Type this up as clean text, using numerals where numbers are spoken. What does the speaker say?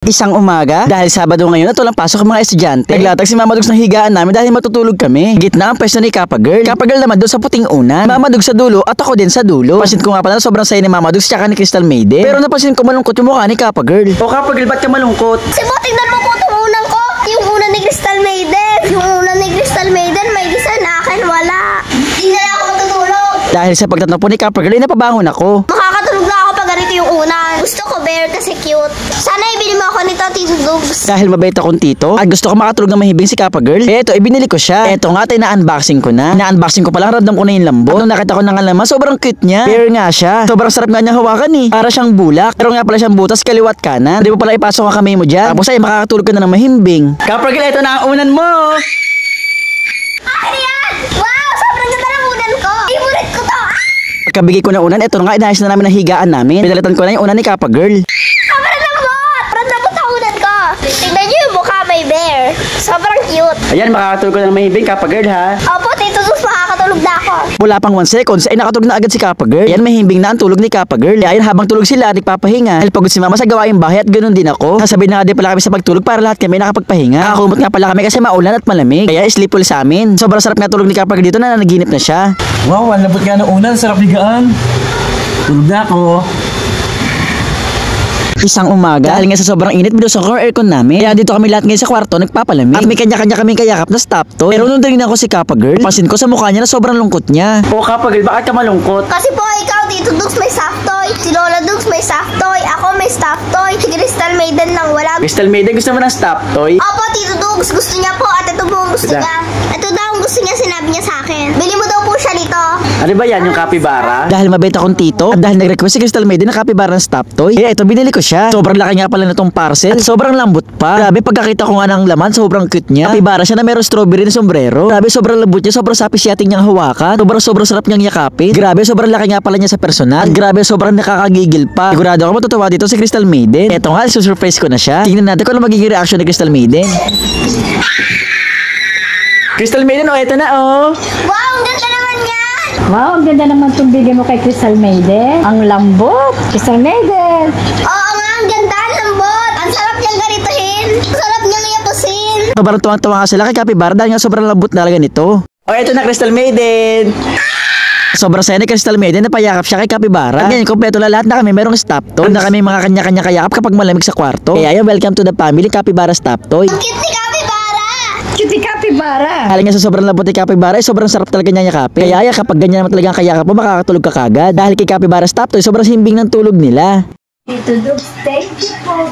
Isang umaga, dahil Sabado ngayon at walang pasok ang mga estudyante, naglatag si Mama Dugs ng higaan namin dahil matutulog kami. Gitna ang pwesto ni Kappa Girl. Kappa Girl naman doon sa puting unan. Mama Dugs sa dulo at ako din sa dulo. Pansin ko nga pala sobrang saya ni Mama Dugs tsaka ni Crystal Maiden. Pero napansin ko malungkot yung mukha ni Kappa Girl. O Kappa Girl, ba't ka malungkot? Kasi mo, tignan mo po itong unang ko. Yung una ni Crystal Maiden. Yung una ni Crystal Maiden, may isa na akin, wala. Hindi na lang ako matutulog. Dahil sa pagtatampo ni Kappa Girl, ay napabangon ako. Makakatulog na ako pag ganito yung una. Gusto ko bear kasi cute. Sana ibili mo ako nito, Tito Dugs. Dahil mabait akong tito at gusto ko makatulog ng mahibing si Kappa Girl, eto, ibinili ko siya. Eto nga, na-unboxing ko na. Na-unboxing ko pa lang, ramdam ko na yung lambot. Nung nakita ko ng alaman, sobrang cute niya. Bear nga siya. Sobrang sarap nga niya hawakan eh. Para siyang bulak. Pero nga pala siyang butas, kaliwat kanan. Hindi mo pala ipasok ang kamay mo dyan. Tapos ay makakatulog ka na ng mahimbing. Kappa Girl, eto na ang unan mo. Ano yan? Wow, sobrang ganda ng unan ko. Favorite ko to. Pagkabigay ko na unan, eto nga, inayos na namin ang higaan namin. Pinalitan ko na yung unan ni Kappa Girl. Sobrang lambot. Sobrang lambot ang unan ko. Tignan niyo yung mukha may bear. Sobrang cute. Ayan, makakatulog ka ng mahibing, Kappa Girl ha. Opo, Tito Dugs, makakatulog na ako. Wala pang 1 seconds ay nakatulog na agad si Kappa Girl. Ayan, mahimbing na ang tulog ni Kappa Girl. Ayan, habang tulog sila, nagpapahinga. Dahil pagod si Mama sa gawaing bahay at ganoon din ako. Sasabihin na nga din pala kami sa pagtulog para lahat kami nakapagpahinga. Nakakumot nga pala kami kasi maulan at malamig. Kaya sleepful sa amin. Sobrang sarap nga tulog ni Kappa Girl dito na nanaginip na siya. Wow, ang lambot nga ng unan. Sarap higaan. Tulog na ako. Isang umaga, dahil nga sa sobrang init, binusan ko ang aircon namin. Kaya dito kami lahat ngayon sa kwarto, nagpapalamig. At may kanya-kanya kaming kayakap na stop toy. Pero nung tingnan ko si Kappa Girl, pansin ko sa mukha niya na sobrang lungkot niya. O Kappa Girl, bakit ka malungkot? Kasi po, ikaw, Tito Dugs, may soft toy. Si Lola Dugs, may soft toy. Ako, may soft toy. Si Crystal Maiden lang, wala. Crystal Maiden, gusto mo ng stop toy? Opo, Tito Dugs, gusto niya po. At ito po ang gusto Ito. niya. Ito daw ang gusto niya, sinabi niya sa akin. Bili mo daw po siya nito. Ano ba yan, yung capybara? Dahil mabait akong tito, at dahil nag-request si Crystal Maiden ng capybara ng stop toy, kaya ito, binili ko siya. Sobrang laki nga pala nitong parcel, at sobrang lambot pa. Grabe, pagkakita ko nga ng laman, sobrang cute niya. Capybara siya na mayroong strawberry na sombrero. Grabe, sobrang lambot niya, sobrang sapi-siyating niyang hawakan. Sobrang sarap niyang yakapin. Grabe, sobrang laki nga pala niya sa personal. At grabe, sobrang nakakagigil pa. Sigurado ako matutuwa dito si Crystal Maiden. Eto nga, surprise ko na siya. Tingnan natin kung ano magiging reaction ni Crystal Maiden. Crystal Maiden, oh, eto na, oh. Wow, ang ganda naman yan. Wow, ang ganda naman itong bigay mo kay Crystal Maiden. Ang lambot. Crystal Maiden. Oo nga, ang ganda, ang lambot. Ang sarap niyang ganituhin. Ang sarap niyang iyapusin. Sobrang tuwang-tuwa nga sila kay Capybara dahil nga sobrang lambot talaga nito. Oh, eto na Crystal Maiden. Sobrang saya ni Crystal Maiden na payakap siya kay Capybara. At ngayon, kompleto na lahat na kami. Merong stop toy. Na kami mga kanya-kanya kayakap kapag malamig sa kwarto. Kaya yan, welcome to the family Capybara Stop Toy. Ang cute ni Capybara. Cutie Capybara. Dahil nga sa sobrang lambot ni Capybara, sobrang sarap talaga niya yakapin. Kaya yan, kapag ganyan naman talaga ang kayakap mo, makakatulog ka kagad. Dahil kay Capybara Stop Toy, sobrang himbing ng tulog nila. Tito Dugs, thank you po.